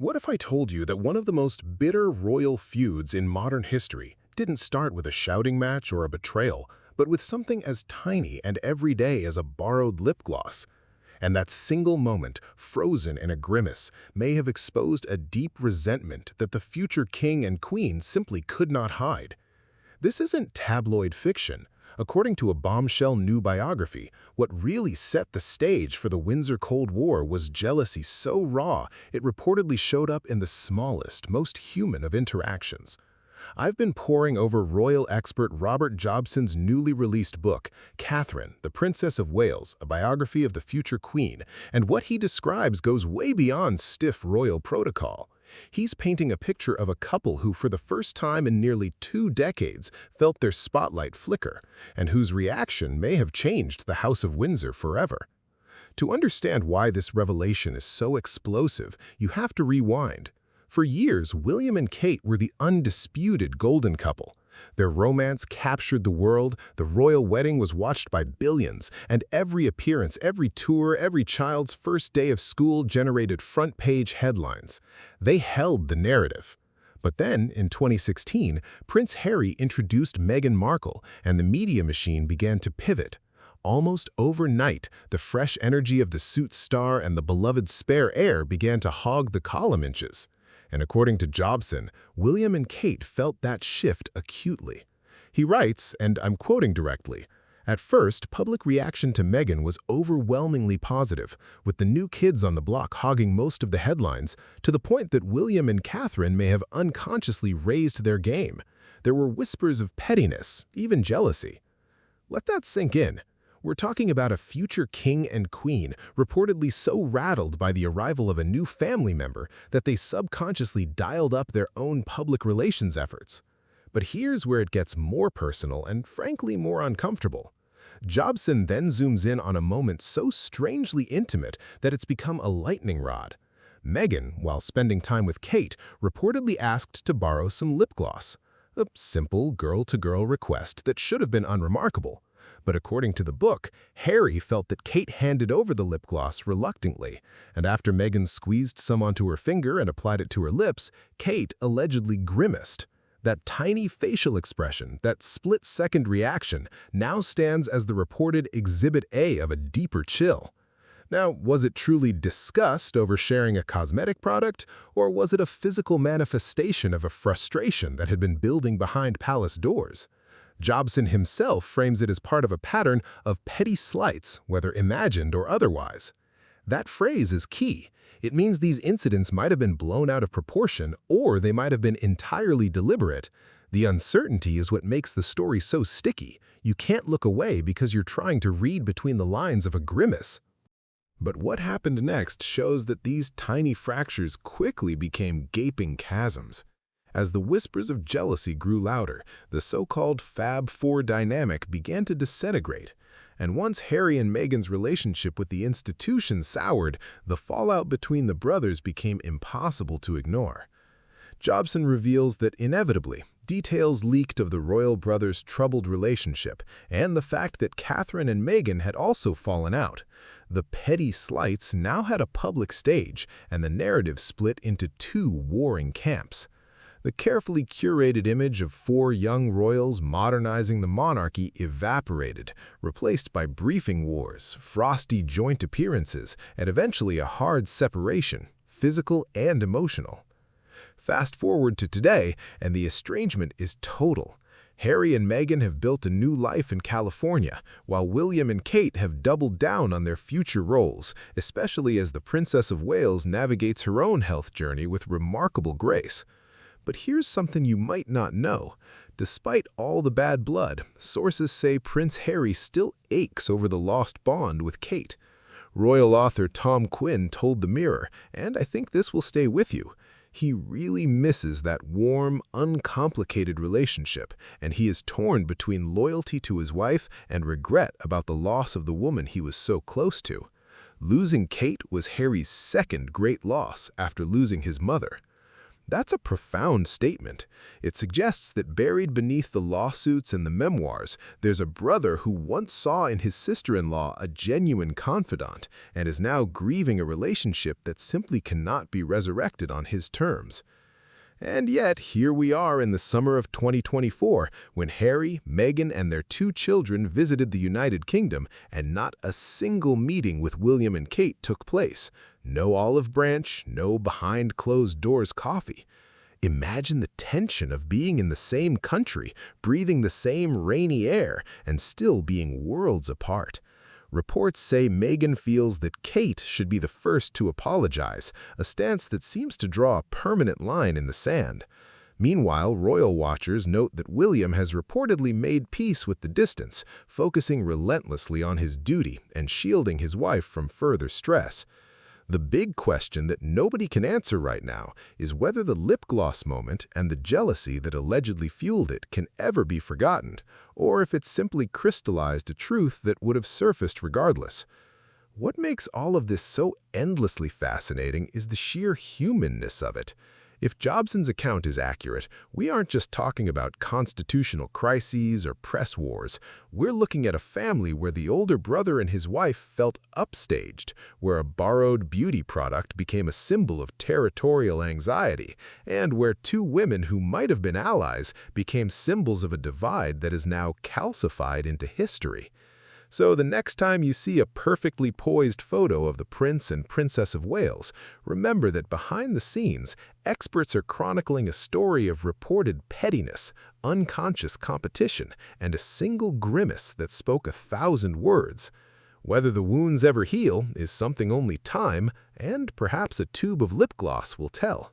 What if I told you that one of the most bitter royal feuds in modern history didn't start with a shouting match or a betrayal, but with something as tiny and everyday as a borrowed lip gloss? And that single moment, frozen in a grimace, may have exposed a deep resentment that the future king and queen simply could not hide. This isn't tabloid fiction. According to a bombshell new biography, what really set the stage for the Windsor Cold War was jealousy so raw it reportedly showed up in the smallest, most human of interactions. I've been poring over royal expert Robert Jobson's newly released book, Catherine, the Princess of Wales, a biography of the future queen, and what he describes goes way beyond stiff royal protocol. He's painting a picture of a couple who, for the first time in nearly 2 decades, felt their spotlight flicker, and whose reaction may have changed the House of Windsor forever. To understand why this revelation is so explosive, you have to rewind. For years, William and Kate were the undisputed golden couple. Their romance captured the world, the royal wedding was watched by billions, and every appearance, every tour, every child's first day of school generated front-page headlines. They held the narrative. But then, in 2016, Prince Harry introduced Meghan Markle, and the media machine began to pivot. Almost overnight, the fresh energy of the suit star and the beloved spare heir began to hog the column inches. And according to Jobson, William and Kate felt that shift acutely. He writes, and I'm quoting directly, "At first, public reaction to Meghan was overwhelmingly positive, with the new kids on the block hogging most of the headlines, to the point that William and Catherine may have unconsciously raised their game. There were whispers of pettiness, even jealousy." Let that sink in. We're talking about a future king and queen reportedly so rattled by the arrival of a new family member that they subconsciously dialed up their own public relations efforts. But here's where it gets more personal and frankly more uncomfortable. Jobson then zooms in on a moment so strangely intimate that it's become a lightning rod. Meghan, while spending time with Kate, reportedly asked to borrow some lip gloss. A simple girl-to-girl request that should have been unremarkable. But according to the book, Harry felt that Kate handed over the lip gloss reluctantly, and after Meghan squeezed some onto her finger and applied it to her lips, Kate allegedly grimaced. That tiny facial expression, that split-second reaction, now stands as the reported Exhibit A of a deeper chill. Now, was it truly disgust over sharing a cosmetic product, or was it a physical manifestation of a frustration that had been building behind palace doors? Jobson himself frames it as part of a pattern of petty slights, whether imagined or otherwise. That phrase is key. It means these incidents might have been blown out of proportion, or they might have been entirely deliberate. The uncertainty is what makes the story so sticky. You can't look away because you're trying to read between the lines of a grimace. But what happened next shows that these tiny fractures quickly became gaping chasms. As the whispers of jealousy grew louder, the so-called Fab Four dynamic began to disintegrate. And once Harry and Meghan's relationship with the institution soured, the fallout between the brothers became impossible to ignore. Jobson reveals that inevitably, details leaked of the royal brothers' troubled relationship and the fact that Catherine and Meghan had also fallen out. The petty slights now had a public stage, and the narrative split into 2 warring camps. The carefully curated image of 4 young royals modernizing the monarchy evaporated, replaced by briefing wars, frosty joint appearances, and eventually a hard separation, physical and emotional. Fast forward to today, and the estrangement is total. Harry and Meghan have built a new life in California, while William and Kate have doubled down on their future roles, especially as the Princess of Wales navigates her own health journey with remarkable grace. But here's something you might not know. Despite all the bad blood, sources say Prince Harry still aches over the lost bond with Kate. Royal author Tom Quinn told The Mirror, and I think this will stay with you, he really misses that warm, uncomplicated relationship, and he is torn between loyalty to his wife and regret about the loss of the woman he was so close to. Losing Kate was Harry's second great loss after losing his mother. That's a profound statement. It suggests that buried beneath the lawsuits and the memoirs, there's a brother who once saw in his sister-in-law a genuine confidant and is now grieving a relationship that simply cannot be resurrected on his terms. And yet, here we are in the summer of 2024, when Harry, Meghan, and their 2 children visited the United Kingdom, and not a single meeting with William and Kate took place. No olive branch, no behind-closed-doors coffee. Imagine the tension of being in the same country, breathing the same rainy air, and still being worlds apart. Reports say Meghan feels that Kate should be the first to apologize, a stance that seems to draw a permanent line in the sand. Meanwhile, royal watchers note that William has reportedly made peace with the distance, focusing relentlessly on his duty and shielding his wife from further stress. The big question that nobody can answer right now is whether the lip gloss moment and the jealousy that allegedly fueled it can ever be forgotten, or if it simply crystallized a truth that would have surfaced regardless. What makes all of this so endlessly fascinating is the sheer humanness of it. If Jobson's account is accurate, we aren't just talking about constitutional crises or press wars. We're looking at a family where the older brother and his wife felt upstaged, where a borrowed beauty product became a symbol of territorial anxiety, and where 2 women who might have been allies became symbols of a divide that is now calcified into history. So the next time you see a perfectly poised photo of the Prince and Princess of Wales, remember that behind the scenes, experts are chronicling a story of reported pettiness, unconscious competition, and a single grimace that spoke 1,000 words. Whether the wounds ever heal is something only time, and perhaps a tube of lip gloss, will tell.